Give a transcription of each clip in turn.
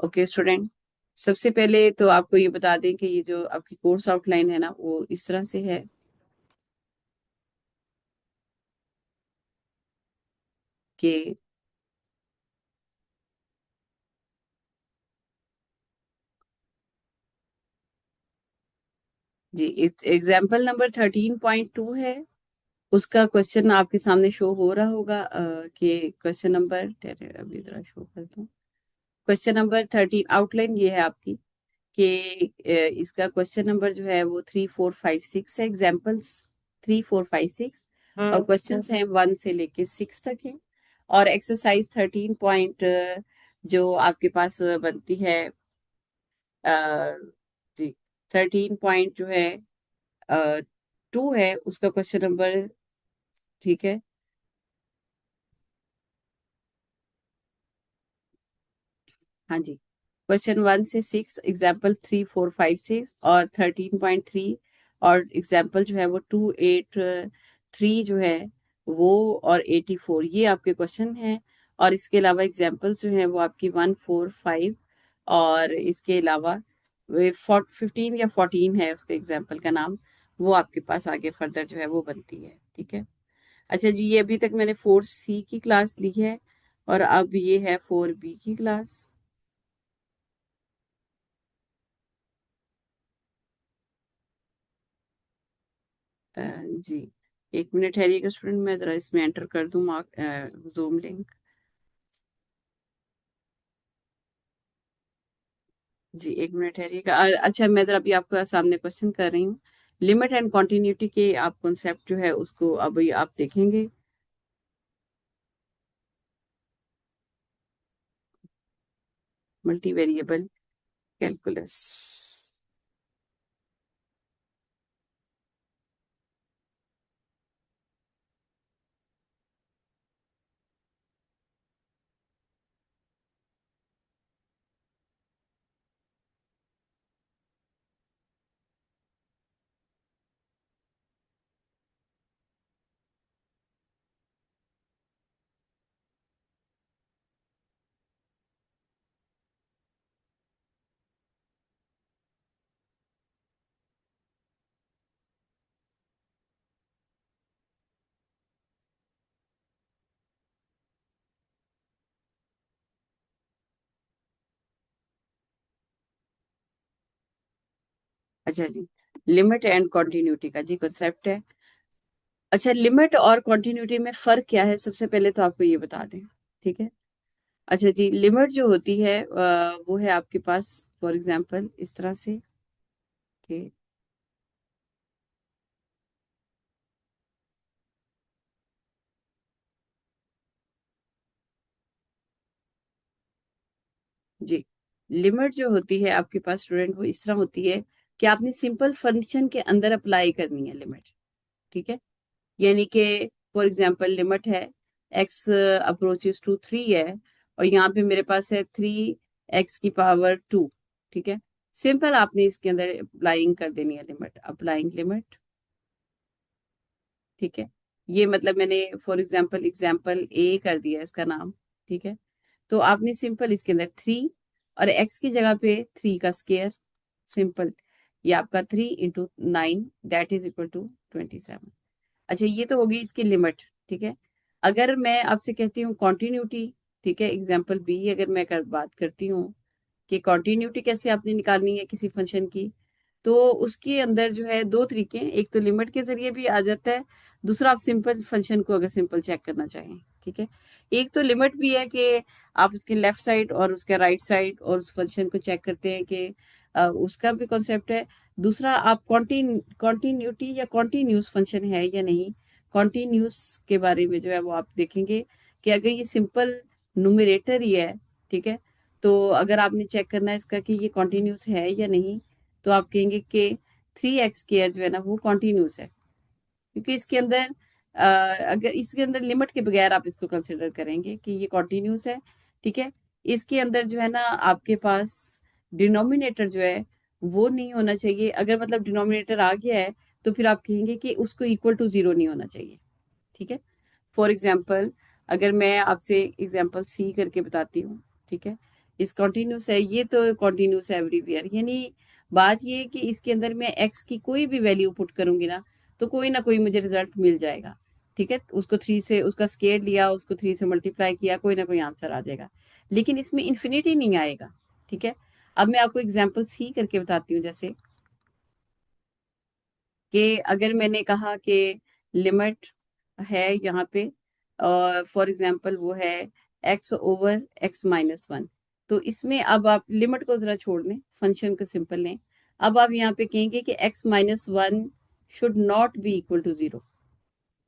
Okay student, सबसे पहले तो आपको ये बता दें कि ये जो आपकी कोर्स आउटलाइन है ना वो इस तरह से है कि जी एग्जाम्पल नंबर 13.2 है। उसका क्वेश्चन आपके सामने शो हो रहा होगा कि क्वेश्चन नंबर अभी जरा शो कर दूं। क्वेश्चन नंबर 13 आउटलाइन ये है आपकी कि इसका क्वेश्चन नंबर जो है वो 3 4 5 6 है। एग्जाम्पल्स 3 4 5 6 और क्वेश्चन हैं 1 से लेके 6 तक है। और एक्सरसाइज 13 पॉइंट जो आपके पास बनती है अ, जी 13 पॉइंट जो है 2 है उसका क्वेश्चन नंबर। ठीक है। हाँ जी, क्वेश्चन 1 से 6, एग्जाम्पल 3 4 5 6 और 13.3 और एग्जाम्पल जो है वो 2 8 3 जो है वो और 84 ये आपके क्वेश्चन हैं। और इसके अलावा एग्जाम्पल जो है वो आपकी 1 4 5 और इसके अलावा वे 15 या 14 है उसके एग्जाम्पल का नाम। वो आपके पास आगे फर्दर जो है वो बनती है। ठीक है। अच्छा जी, ये अभी तक मैंने 4C की क्लास ली है और अब ये है 4B की क्लास। जी, एक मिनट ठहरिएगा स्टूडेंट, मैं जरा इसमें एंटर कर दूं मार्क जूम लिंक। जी एक मिनट ठहरिएगा। अच्छा, मैं जरा अभी आपका सामने क्वेश्चन कर रही हूँ। लिमिट एंड कॉन्टिन्यूटी के आप कॉन्सेप्ट जो है उसको अभी आप देखेंगे। Multi variable calculus. अच्छा जी, लिमिट एंड कॉन्टिन्यूटी का जी कॉन्सेप्ट है। अच्छा, लिमिट और कॉन्टिन्यूटी में फर्क क्या है सबसे पहले तो आपको ये बता दें। ठीक है। अच्छा जी, लिमिट जो होती है वो है आपके पास फॉर एग्जांपल इस तरह से कि जी, लिमिट जो होती है आपके पास स्टूडेंट वो इस तरह होती है कि आपने सिंपल फंक्शन के अंदर अप्लाई करनी है लिमिट। ठीक है। यानी कि फॉर एग्जांपल लिमिट है x अप्रोचेस टू 3 है और यहाँ पे मेरे पास है 3x की पावर 2। ठीक है। सिंपल आपने इसके अंदर अप्लाइंग कर देनी है लिमिट, अप्लाइंग लिमिट। ठीक है। ये मतलब मैंने फॉर एग्जांपल एग्जांपल ए कर दिया इसका नाम। ठीक है। तो आपने सिंपल इसके अंदर 3 और x की जगह पे 3 का स्केयर। सिंपल, ये आपका 3 × 9 दैट इज इक्वल टू 27। अच्छा, ये तो होगी इसकी लिमिट। ठीक है। अगर मैं आपसे कहती हूँ कॉन्टिन्यूटी, ठीक है, एग्जाम्पल बी अगर मैं बात करती हूँ कि कॉन्टिन्यूटी कैसे आपने निकालनी है किसी फंक्शन की, तो उसके अंदर जो है दो तरीके हैं। एक तो लिमिट के जरिए भी आ जाता है, दूसरा आप सिंपल फंक्शन को अगर सिंपल चेक करना चाहें। ठीक है। एक तो लिमिट भी है कि आप उसके लेफ्ट साइड और उसके राइट साइड और उस फंक्शन को चेक करते हैं कि उसका भी कॉन्सेप्ट है। दूसरा आप कॉन्टिन्यूटी या कॉन्टिन्यूस फंक्शन है या नहीं, कॉन्टिन्यूस के बारे में जो है वो आप देखेंगे कि अगर ये सिंपल न्यूमरेटर ही है। ठीक है। तो अगर आपने चेक करना है इसका कि ये कॉन्टिन्यूस है या नहीं, तो आप कहेंगे कि 3x² जो है ना वो कॉन्टिन्यूस है, क्योंकि इसके अंदर अगर इसके अंदर लिमिट के बगैर आप इसको कंसिडर करेंगे कि ये कॉन्टिन्यूस है। ठीक है। इसके अंदर जो है ना आपके पास डिनोमिनेटर जो है वो नहीं होना चाहिए। अगर मतलब डिनोमिनेटर आ गया है तो फिर आप कहेंगे कि उसको इक्वल टू जीरो नहीं होना चाहिए। ठीक है। फॉर एग्जाम्पल, अगर मैं आपसे एग्जाम्पल सी करके बताती हूँ। ठीक है। इस कॉन्टिन्यूस है, ये तो कॉन्टिन्यूस है एवरीवेयर। यानी बात ये है कि इसके अंदर मैं एक्स की कोई भी वैल्यू पुट करूंगी ना, तो कोई ना कोई मुझे रिजल्ट मिल जाएगा। ठीक है, उसको थ्री से उसका स्केयर लिया, उसको थ्री से मल्टीप्लाई किया, कोई ना कोई आंसर आ जाएगा। लेकिन इसमें इन्फिनिटी नहीं आएगा। ठीक है, अब मैं आपको एग्जाम्पल्स ही करके बताती हूँ। जैसे कि अगर मैंने कहा कि लिमिट है यहाँ पे, फॉर एग्जांपल वो है x over x minus one. तो इसमें अब आप लिमिट को जरा छोड़ दें, फंक्शन को सिंपल लें। अब आप यहाँ पे कहेंगे कि x minus one should not be equal to zero.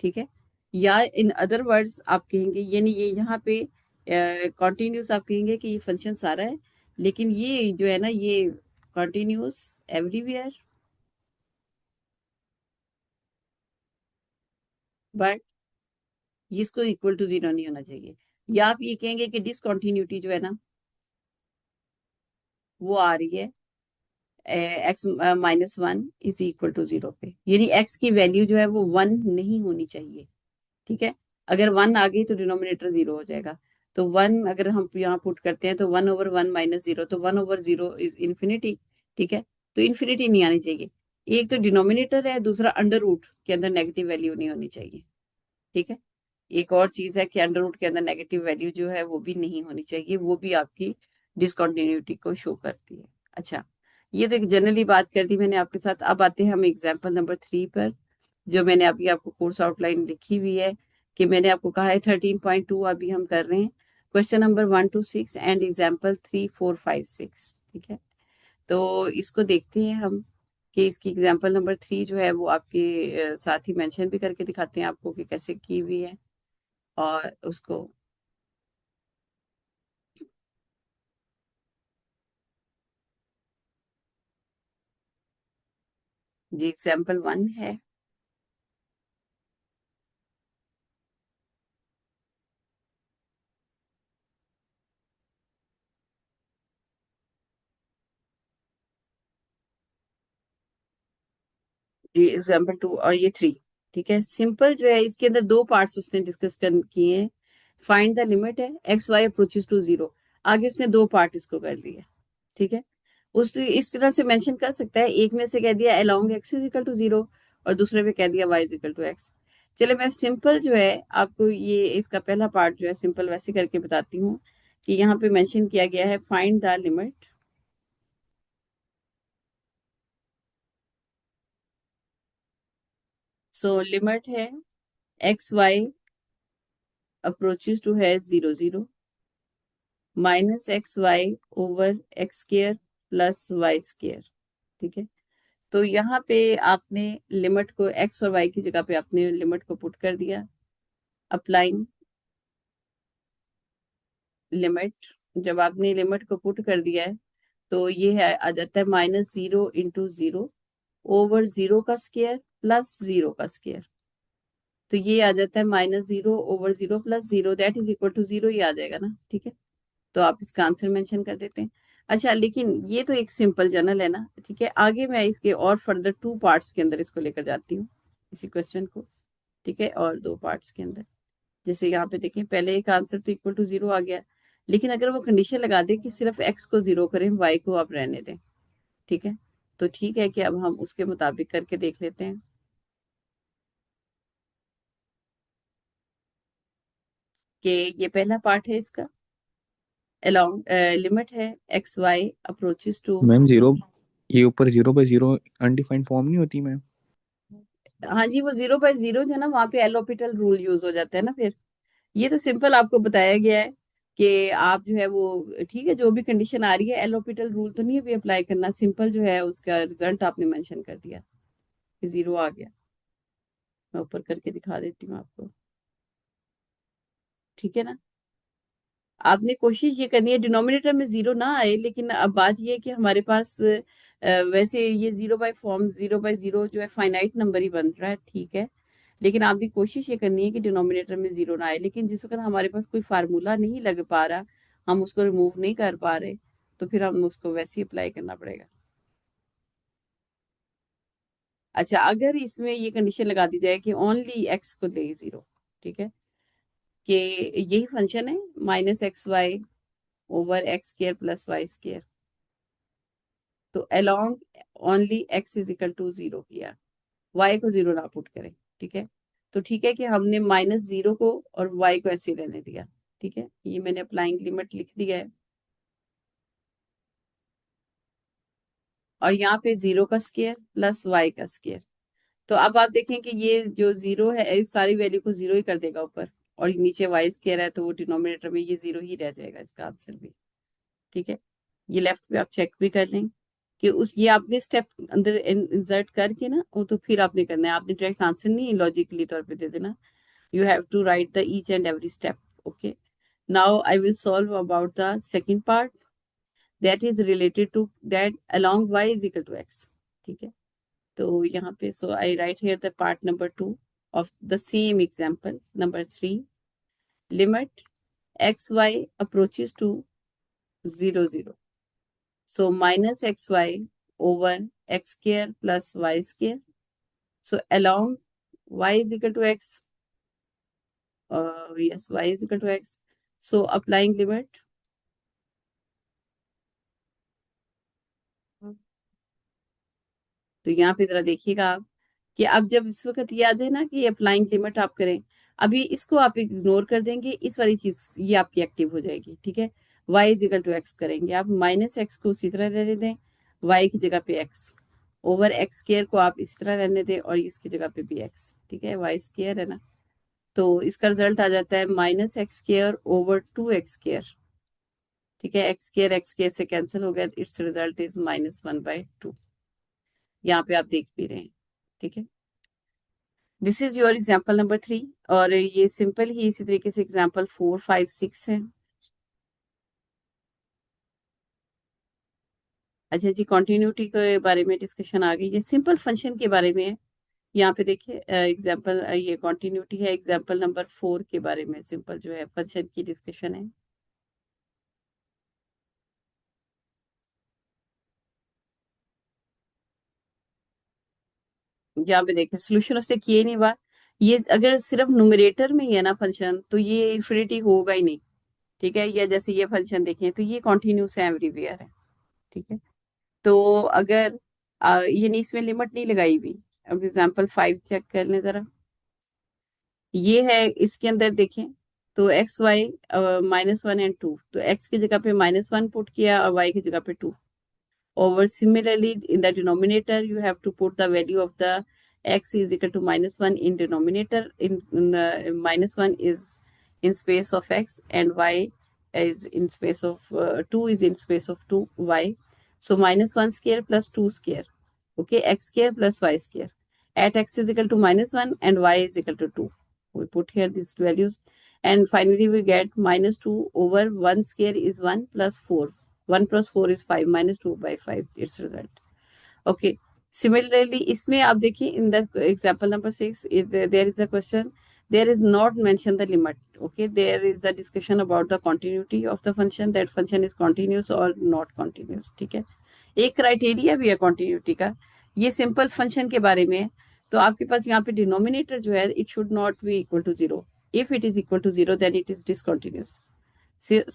ठीक है, या इन अदर वर्ड्स आप कहेंगे, यानी ये यहाँ पे कॉन्टिन्यूस आप कहेंगे कि ये फंक्शन सारा है, लेकिन ये जो है ना, ये कॉन्टिन्यूस एवरीवेयर, बट इसको इक्वल टू जीरो नहीं होना चाहिए। या आप ये कहेंगे कि डिसकंटिन्यूटी जो है ना, वो आ रही है x minus one is equal to zero पे, यानी एक्स की वैल्यू जो है वो वन नहीं होनी चाहिए। ठीक है, अगर वन आ गई तो डिनोमिनेटर जीरो हो जाएगा। तो वन अगर हम यहाँ पुट करते हैं तो one over one minus zero, तो one over zero is infinity. ठीक है, तो इन्फिनिटी नहीं आनी चाहिए। एक तो डिनोमिनेटर है, दूसरा अंडर रूट के अंदर नेगेटिव वैल्यू नहीं होनी चाहिए। ठीक है, एक और चीज है कि अंडर रूट के अंदर नेगेटिव वैल्यू जो है वो भी नहीं होनी चाहिए, वो भी आपकी डिसकंटिन्यूटी को शो करती है। अच्छा, ये तो एक जनरली बात कर दी मैंने आपके साथ। अब आते हैं हम एग्जाम्पल नंबर 3 पर, जो मैंने अभी आपको कोर्स आउटलाइन लिखी हुई है। कि मैंने आपको कहा है 13.2 अभी हम कर रहे हैं, question number 1 to 6 and example 3, 4, 5, 6। ठीक है, तो इसको देखते हैं हम कि इसकी एग्जाम्पल नंबर 3 जो है वो आपके साथ ही मेंशन भी करके दिखाते हैं आपको कि कैसे की हुई है। और उसको जी एग्जाम्पल 1 है। जी एग्जाम्पल 2 और ये 3। ठीक है, सिंपल जो है इसके अंदर दो पार्ट्स उसने डिस्कस कर किए हैं। फाइंड द लिमिट है x y approaches to zero, आगे उसने दो पार्ट इसको कर लिए। ठीक है, उस इस तरह से मेंशन कर सकता है, एक में से कह दिया along x is equal to zero, और दूसरे में कह दिया y is equal to x. चले मैं सिंपल जो है आपको ये इसका पहला पार्ट जो है सिंपल वैसे करके बताती हूँ। कि यहाँ पे मेंशन किया गया है find the limit. So limit है एक्स वाई अप्रोचेस टू है zero zero minus x y over x square plus y square. ठीक है, तो यहाँ पे आपने लिमिट को एक्स और वाई की जगह पे आपने लिमिट को पुट कर दिया। अप्लाइंग लिमिट, जब आपने लिमिट को पुट कर दिया है तो ये है आ जाता है -0 × 0 ओवर जीरो का स्केयर प्लस जीरो का स्केयर। तो ये आ जाता है -0 / 0 plus zero, that is equal to zero ही आ जाएगा ना। ठीक है, तो आप इसका आंसर मेंशन कर देते हैं। अच्छा, लेकिन ये तो एक सिंपल जनरल है ना। ठीक है, आगे मैं इसके और फर्दर टू पार्ट्स के अंदर इसको लेकर जाती हूँ, इसी क्वेश्चन को। ठीक है, और दो पार्ट्स के अंदर, जैसे यहाँ पे देखें, पहले एक आंसर तो इक्वल टू जीरो आ गया, लेकिन अगर वो कंडीशन लगा दे कि सिर्फ एक्स को जीरो करें, वाई को आप रहने दें। ठीक है, तो ठीक है कि अब हम उसके मुताबिक करके देख लेते हैं। कि ये पहला पार्ट है इसका, अलोंग लिमिट है x y approaches to. Ma'am zero, ये ऊपर 0/0 अनडिफाइंड फॉर्म नहीं होती मैम? हाँ जी, वो 0/0 जो है ना, वहां पे एल हॉपिटल रूल यूज हो जाता है ना फिर। ये तो सिंपल आपको बताया गया है कि आप जो है वो, ठीक है, जो भी कंडीशन आ रही है एल हॉपिटल रूल तो नहीं अभी अप्लाई करना, सिंपल जो है उसका रिजल्ट आपने मेंशन कर दिया कि जीरो आ गया। मैं ऊपर करके दिखा देती हूँ आपको। ठीक है ना, आपने कोशिश ये करनी है डिनोमिनेटर में जीरो ना आए, लेकिन अब बात ये है कि हमारे पास वैसे ये जीरो बाय फॉर्म, 0/0 जो है फाइनाइट नंबर ही बन रहा है। ठीक है, लेकिन आपकी कोशिश ये करनी है कि डिनोमिनेटर में जीरो ना आए। लेकिन जिस वक्त हमारे पास कोई फार्मूला नहीं लग पा रहा, हम उसको रिमूव नहीं कर पा रहे, तो फिर हम उसको वैसे ही अप्लाई करना पड़ेगा। अच्छा, अगर इसमें ये कंडीशन लगा दी जाए कि ओनली एक्स को ले जीरो। ठीक है, कि यही फंक्शन है -xy over x square plus y square. तो along only x is equal to 0 किया, y को 0 ना पुट करें, ठीक है। तो ठीक है कि हमने -0 को और y को ऐसे रहने दिया, ठीक है। ये मैंने अप्लाइंग लिमिट लिख दिया है, और यहाँ पे 0 का स्क्वायर प्लस y का स्क्वायर। तो अब आप देखें कि ये जो 0 है इस सारी वैल्यू को 0 ही कर देगा ऊपर, और नीचे y स्क्वायर है तो वो डिनोमिनेटर में ये 0 ही रह जाएगा, इसका आंसर भी, ठीक है। ये लेफ्ट पे आप चेक भी कर लें कि उस ये आपने स्टेप अंदर इंसर्ट करके ना, वो तो फिर आपने करना है, आपने डायरेक्ट आंसर नहीं लॉजिकली तौर पे दे देना, you have to write the each and every step. Okay, now I will solve about the second part that is related to that along y is equal to x, ठीक है। तो यहाँ पे so I write here the part number 2 of the same example number 3, limit xy approaches to 0 0, so minus xy over x square plus y square, so along y is equal to x, yes, y is equal to x, so applying limit, तो यहाँ पे जरा देखिएगा आप कि अब जब इस वक्त याद है ना कि अप्लाइंग लिमिट आप करें, अभी इसको आप इग्नोर कर देंगे, इस वाली चीज ये आपकी एक्टिव हो जाएगी, ठीक है। y is equal to x करेंगे आप, माइनस एक्स को उसी तरह रहने दें, y की जगह पे x, ओवर एक्स स्केयर को आप इसी तरह रहने दें और इसकी जगह पे भी x, ठीक है, y स्केयर है ना। तो इसका रिजल्ट आ जाता है minus x square over 2x square, ठीक है। एक्स स्केयर से कैंसिल हो गया, इट्स रिजल्ट इज -1/2, यहाँ पे आप देख भी रहे हैं, ठीक है। This is your example number 3, और ये सिंपल ही इसी तरीके से एग्जाम्पल 4 5 6 है। अच्छा जी, कॉन्टिन्यूटी के बारे में डिस्कशन आ गई, ये सिंपल फंक्शन के बारे में है। यहाँ पे देखिए एग्जाम्पल, ये कॉन्टिन्यूटी है एग्जाम्पल नंबर 4 के बारे में, सिंपल जो है फंक्शन की डिस्कशन है। यहाँ पे देखिए सोल्यूशन उससे किए नहीं हुआ, ये अगर सिर्फ न्यूमरेटर में ही है ना फंक्शन, तो ये इन्फिनिटी होगा ही नहीं, ठीक है। या जैसे ये फंक्शन देखें तो ये कॉन्टिन्यूस है एवरीवेयर है, ठीक है। तो अगर ये नहीं, इसमें लिमिट नहीं लगाई हुई, अब एग्जाम्पल 5 चेक कर लें जरा, ये है इसके अंदर देखें, तो एक्स वाई -1 and 2, तो एक्स की जगह पे -1 पुट किया और वाई की जगह पे 2, over similarly in the denominator you have to put the value of the x is equal to -1 in denominator, in the -1 is in space of x and y is in space of 2 is in space of 2y, so -1 square plus 2 square, okay, x square plus y square, at x is equal to -1 and y is equal to 2, we put here these values, and finally we get -2 over 1 square is 1 plus 4, 1 plus 4 is 5, -2/5 its result, okay। Similarly इसमें आप देखिए in the example number 6, if there is a question, there is not mention the limit, okay, there is the discussion about the continuity of the function, that function is continuous or not continuous, ठीक है। एक criteria भी है continuity का, ये simple function के बारे में है। तो आपके पास यहाँ पे डिनोमिनेटर जो है it should not be equal to 0, if it is equal to 0 then it is discontinuous,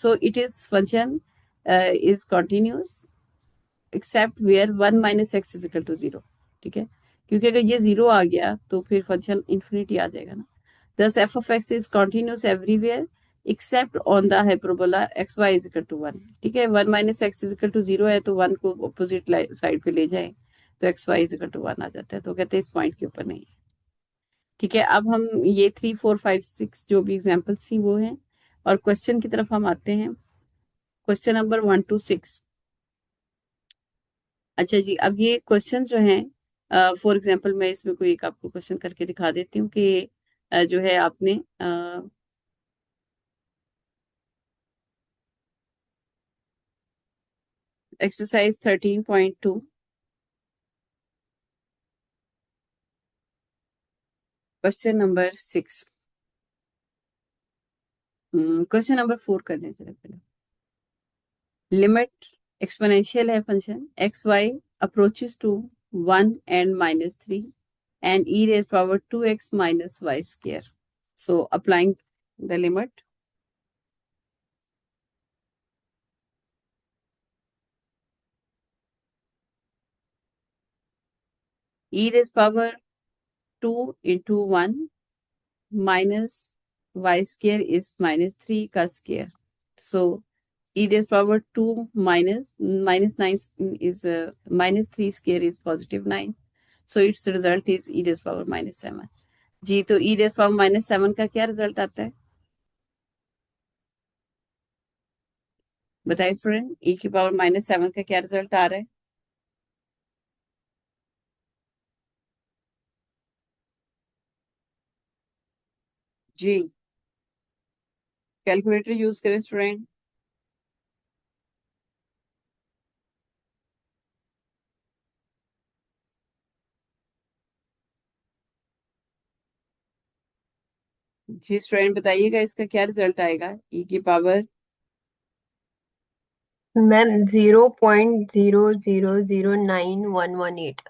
so it is function is continuous except where 1 minus x is equal to 0, ठीक है। क्योंकि अगर ये 0 आ गया तो फिर फंक्शन इन्फिनिटी आ जाएगा ना। thus f of x is continuous everywhere except on the hyperbola xy is equal to 1, ठीक है। 1 minus x is equal to 0 है तो 1 को अपोजिट साइड पे ले जाए तो xy is equal to 1 आ जाता है, तो कहते हैं इस पॉइंट के ऊपर नहीं है, ठीक है। अब हम ये 3 4 5 6 जो भी एग्जाम्पल्स थी वो हैं, और क्वेश्चन की तरफ हम आते हैं, क्वेश्चन नंबर 1 to 6। अच्छा जी, अब ये क्वेश्चन जो हैं, फॉर एग्जांपल मैं इसमें कोई एक आपको क्वेश्चन करके दिखा देती हूँ कि जो है आपने exercise 13.2 question number 6, question number 4 कर लें चलो पहले। लिमिट एक्सपोनेंशियल है function x y approaches to 1 and -3 and e raised power 2x minus y square, so applying the limit, e raise power 2 into 1 minus y square is minus 3 का square. So e raised power 2 minus 9 is minus 3 square is positive 9. So its result is e raised power minus 7. जी, तो e raised power minus 7 का क्या result आता है बताइए student? e की power minus 7 का क्या रिजल्ट आ रहा है? जी, कैलकुलेटर यूज करें स्टूडेंट। जी स्टूडेंट बताइएगा इसका क्या रिजल्ट आएगा e की पावर। मैम 0.0009118।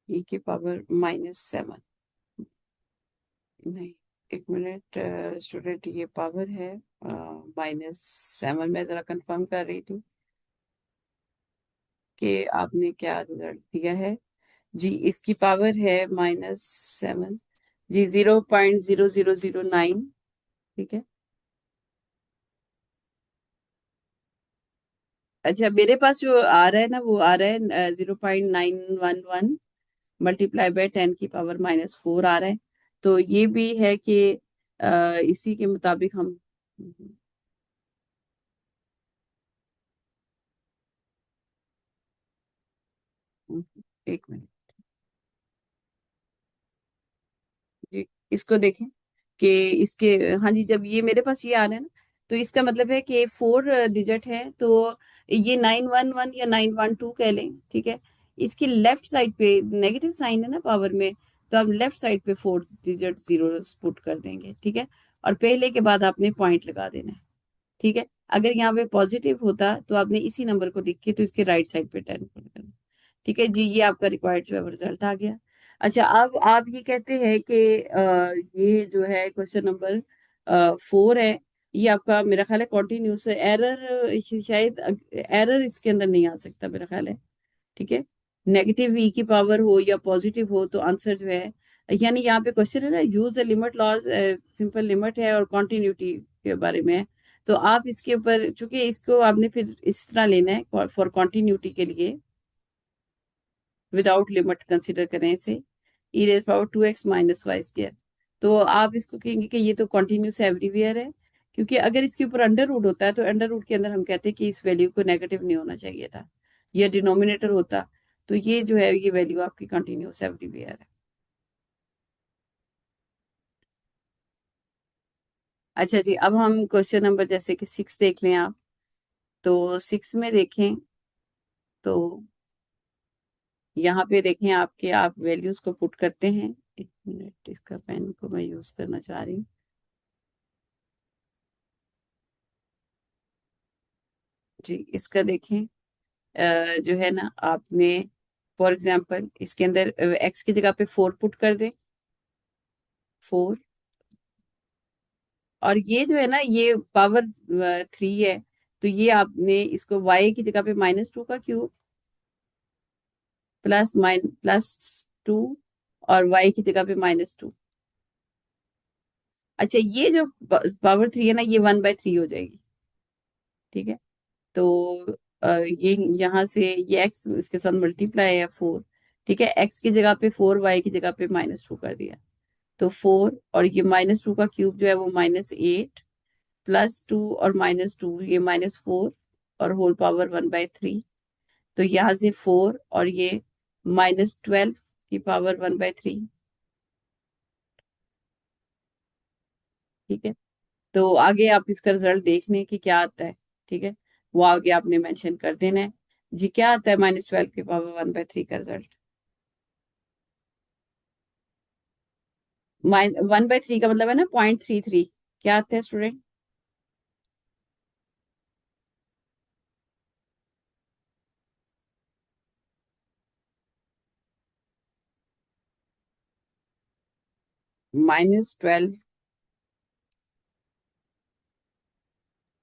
e की पावर माइनस 7 नहीं, एक मिनट स्टूडेंट, ये पावर है माइनस 7। मैं जरा कंफर्म कर रही थी कि आपने क्या रिजल्ट दिया है। जी, इसकी पावर है माइनस 7। जी, 0.0009। ठीक है। अच्छा, मेरे पास जो आ रहा है ना वो आ रहा है 0.911 मल्टीप्लाई बाय 10 की पावर माइनस 4 आ रहा है। तो ये भी है कि इसी के मुताबिक हम एक मिनट जी, इसको देखें कि इसके, हाँ जी, जब ये मेरे पास ये आ रहा है ना, तो इसका मतलब है कि 4 डिजिट है, तो ये 911 या 912 कह लें। ठीक है। इसकी लेफ्ट साइड पे नेगेटिव साइन है ना पावर में, तो आप लेफ्ट साइड पे 4 डिजिट जीरो पुट कर देंगे। ठीक है। और पहले के बाद आपने पॉइंट लगा देना है। ठीक है। अगर यहाँ पे पॉजिटिव होता तो आपने इसी नंबर को लिख के तो इसके राइट साइड पे 10 पुट करना। ठीक है जी, ये आपका रिक्वायर्ड जो है वो रिजल्ट आ गया। अच्छा, अब आप ये कहते हैं कि ये जो है क्वेश्चन नंबर 4 है, ये आपका मेरा ख्याल है कॉन्टिन्यूस है। एरर शायद एरर इसके अंदर नहीं आ सकता मेरा ख्याल है। ठीक है। नेगेटिव ई की पावर हो या पॉजिटिव हो तो आंसर जो है, यानी यहाँ पे क्वेश्चन है ना, use the limit laws, simple limit है और कॉन्टिन्यूटी के बारे में है। तो आप इसके ऊपर, चूंकि इसको आपने फिर इस तरह लेना है फॉर कॉन्टिन्यूटी के लिए, विदाउट लिमिट कंसिडर करें इसे, e raise power 2x minus y square. तो आप इसको कहेंगे कि ये तो कॉन्टिन्यूस एवरीवेयर है, क्योंकि अगर इसके ऊपर अंडर रूट होता है तो अंडर रूट के अंदर हम कहते हैं कि इस वैल्यू को नेगेटिव नहीं होना चाहिए था, या डिनोमिनेटर होता, तो ये जो है ये वैल्यू आपकी कंटिन्यूस एवरीवेयर है। अच्छा जी, अब हम क्वेश्चन नंबर जैसे कि 6 देख लें आप। तो 6 में देखें तो यहाँ पे देखें आपके, आप वैल्यूज को पुट करते हैं। एक मिनट, इसका पेन को मैं यूज करना चाह रही हूँ। जी, इसका देखें जो है ना, आपने फॉर एग्जांपल इसके अंदर एक्स की जगह पे 4 पुट कर दें। 4, और ये जो है ना ये पावर 3 है, तो ये आपने इसको वाई की जगह पे माइनस 2 का क्यूब प्लस 2, और वाई की जगह पे माइनस 2। अच्छा, ये जो पावर 3 है ना ये 1/3 हो जाएगी। ठीक है। तो ये यहाँ से ये एक्स इसके साथ मल्टीप्लाई है 4। ठीक है। एक्स की जगह पे 4, वाई की जगह पे माइनस 2 कर दिया। तो 4 और ये माइनस 2 का क्यूब जो है वो -8, +2 और -2 ये -4, और होल पावर 1/3। तो यहाँ से 4 और ये -12 की पावर 1/3। ठीक है। तो आगे आप इसका रिजल्ट देख लें कि क्या आता है। ठीक है। वो आगे आपने मेंशन कर देना है। जी, क्या आता है -12 की पावर 1/3 का रिजल्ट? 1/3 का मतलब है ना 0.33। क्या आता है student? -12।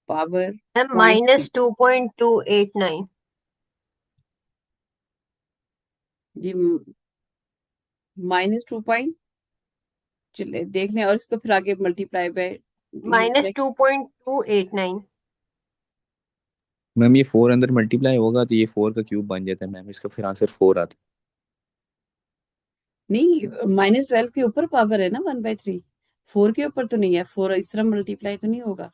Power ma'am point three. -2.289। जी -2 पॉइंट, चलिए देख लें, और इसको फिर आगे मल्टीप्लाई बाय माइनस 2.289। मैम ये 4 अंदर मल्टीप्लाई होगा तो ये 4 का क्यूब बन जाता है मैम, इसका फिर आंसर 4 आता नहीं, -12 के ऊपर पावर है ना 1/3, 4 के ऊपर तो नहीं है, 4 इस तरह मल्टीप्लाई तो नहीं होगा।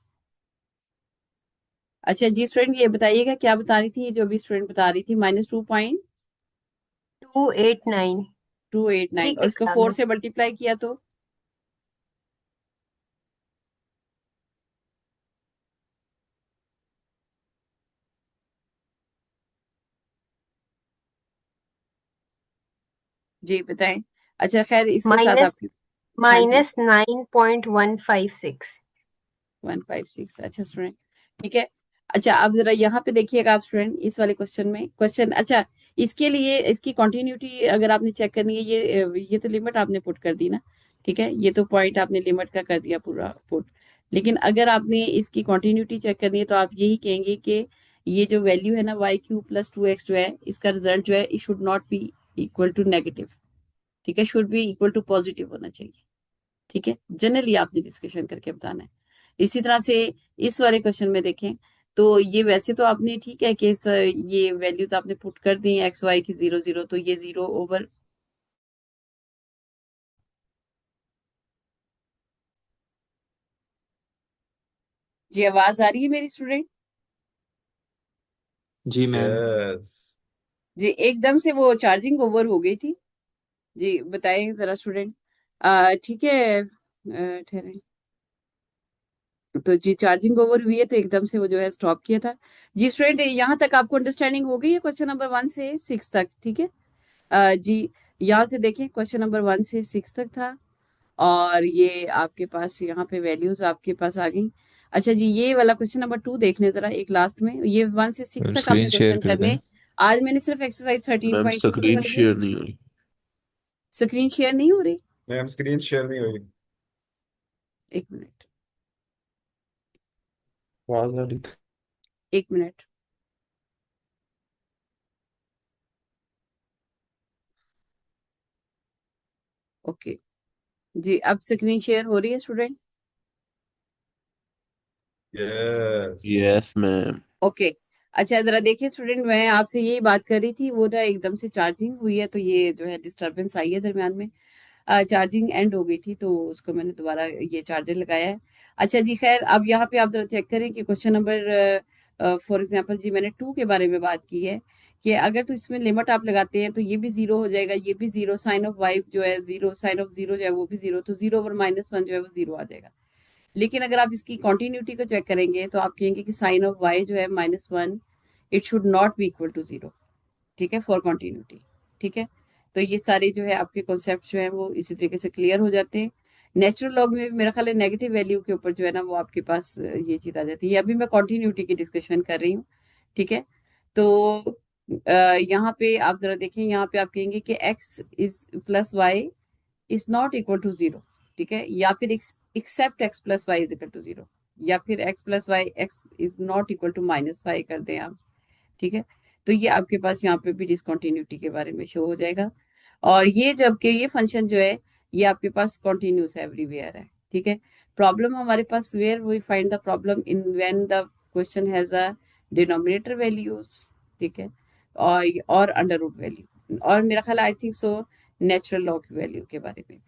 अच्छा जी स्टूडेंट, ये बताइएगा क्या बता रही थी, ये जो भी स्टूडेंट बता रही थी, -2.289। -2.289, ठीक और इसको लिखा 4 मैम। से मल्टीप्लाई किया तो जी बताएं। अच्छा खैर, इसके साथ माइनस आपकी, हाँ जी, -9.156। 156, अच्छा स्टूडेंट, ठीक है। अच्छा अब जरा यहाँ पे देखिएगा आप स्टूडेंट, इस वाले क्वेश्चन में, क्वेश्चन, अच्छा इसके लिए इसकी कंटिन्यूटी अगर आपने चेक करनी है, ये तो लिमिट आपने पुट कर दी ना, ठीक है, ये तो पॉइंट आपने लिमिट का कर दिया पूरा पुट। लेकिन अगर आपने इसकी कंटिन्यूटी चेक करनी है तो आप यही कहेंगे कि ये जो वैल्यू है ना y³ + 2x जो है, इसका रिजल्ट जो है it should not be equal to negative, ठीक है, should be equal to positive होना चाहिए, ठीक है, जनरली आपने डिस्कशन करके बताना है। इसी तरह से इस वाले क्वेश्चन में देखें, तो ये वैसे तो आपने ठीक है कि ये वैल्यूज आपने पुट कर दी एक्स वाई की 0 0, तो ये 0 ओवर, जी आवाज आ रही है मेरी स्टूडेंट? जी मैम। यस। जी एकदम से वो चार्जिंग ओवर हो गई थी। जी बताएं जरा स्टूडेंट, ठीक है, ठहरें, तो जी चार्जिंग ओवर हुई है तो एकदम से वो जो है स्टॉप किया था। जी स्टूडेंट, यहाँ तक आपको अंडरस्टैंडिंग हो गई है क्वेश्चन नंबर 1 से 6 तक, ठीक है। जी यहाँ से देखें, क्वेश्चन नंबर 1 से 6 तक था, और ये आपके पास यहाँ पे वैल्यूज आपके पास आ गई। अच्छा जी, ये वाला क्वेश्चन नंबर 2 देख लें जरा, एक लास्ट में, ये 1 से 6 मैम तक आपने स्क्रीन शेयर क्वेश्चन कर दें। करने। आज मैंने सिर्फ exercise thirteen ma'am point two screen करवाई है। शेयर नहीं हुई। स्क्रीन शेयर नहीं हो रही? मैम स्क्रीन शेयर नहीं हुई। एक मिनट, आवाज आ रही थी। एक मिनट, ओके। जी अब स्क्रीन शेयर हो रही है student? Yes. Yes ma'am. Okay. अच्छा जरा देखिए स्टूडेंट, मैं आपसे यही बात कर रही थी, वो ना एकदम से चार्जिंग हुई है तो ये जो है डिस्टरबेंस आई है दरमियान में, चार्जिंग एंड हो गई थी तो उसको मैंने दोबारा ये चार्जर लगाया है। अच्छा जी खैर, अब यहाँ पे आप जरा चेक करें कि क्वेश्चन नंबर, फॉर एग्जांपल जी मैंने 2 के बारे में बात की है, कि अगर तो इसमें लिमिट आप लगाते हैं तो ये भी 0 हो जाएगा, ये भी 0, साइन ऑफ वाई जो है 0, साइन ऑफ 0 जो है वो भी 0, तो 0/-1 जो है वो 0 आ जाएगा। लेकिन अगर आप इसकी कॉन्टिन्यूटी को चेक करेंगे तो आप कहेंगे कि साइन ऑफ वाई जो है -1, it should not be equal to 0, ठीक है, फॉर कॉन्टिन्यूटी, ठीक है। तो ये सारे जो है आपके कॉन्सेप्ट जो है वो इसी तरीके से क्लियर हो जाते हैं। नेचुरल लॉग में भी मेरा ख्याल है नेगेटिव वैल्यू के ऊपर जो है ना वो आपके पास ये चीज आ जाती है, अभी मैं कॉन्टिन्यूटी की डिस्कशन कर रही हूँ, ठीक है। तो यहाँ पे आप जरा देखें, यहाँ पे आप कहेंगे कि x + y is not equal to 0, ठीक है, या फिर except x + y is equal to 0, या फिर x + y x is not equal to -5 कर दें आप, ठीक है। तो ये आपके पास यहाँ पे भी डिसकंटिन्यूटी के बारे में शो हो जाएगा, और ये जबकि ये फंक्शन जो है ये आपके पास कॉन्टिन्यूस एवरीवेयर है, ठीक है। प्रॉब्लम हमारे पास, where we find the problem, in when the question has a denominator values, ठीक है, और अंडर रूट वैल्यू, और मेरा ख्याल I think so natural log value के बारे में भी।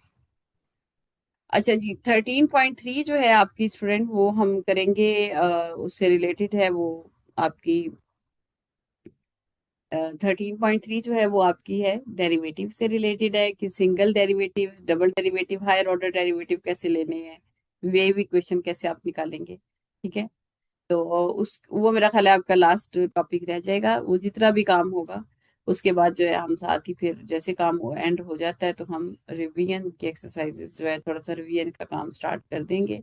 अच्छा जी 13.3 जो है आपकी स्टूडेंट, वो हम करेंगे, उससे रिलेटेड है वो आपकी, 13.3 जो है वो आपकी है डेरिवेटिव से रिलेटेड है, कि single derivative, double derivative, higher order derivative कैसे लेने हैं, वेव इक्वेशन कैसे आप निकालेंगे, ठीक है। तो उस वो मेरा ख्याल है आपका लास्ट टॉपिक रह जाएगा, वो जितना भी काम होगा उसके बाद जो है हम साथ ही, फिर जैसे काम एंड हो जाता है तो हम रिवीजन की एक्सरसाइजेस जो है, थोड़ा सा रिवीजन का काम स्टार्ट कर देंगे,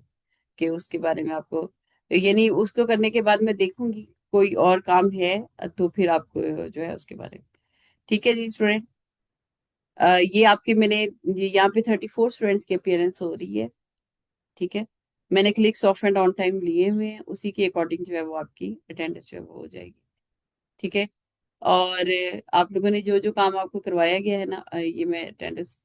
कि उसके बारे में आपको, यानी उसको करने के बाद मैं देखूंगी कोई और काम है तो फिर आपको जो है उसके बारे में, ठीक है जी स्टूडेंट। ये आपके मैंने, ये यहाँ पे 34 स्टूडेंट्स की अपियरेंस हो रही है, ठीक है। मैंने clicks of and on time लिए हुए हैं, उसी के अकॉर्डिंग जो है वो आपकी अटेंडेंस जो है वो हो जाएगी। ठीक है। और आप लोगों ने जो जो काम आपको करवाया गया है ना, ये मैं अटेंडेंस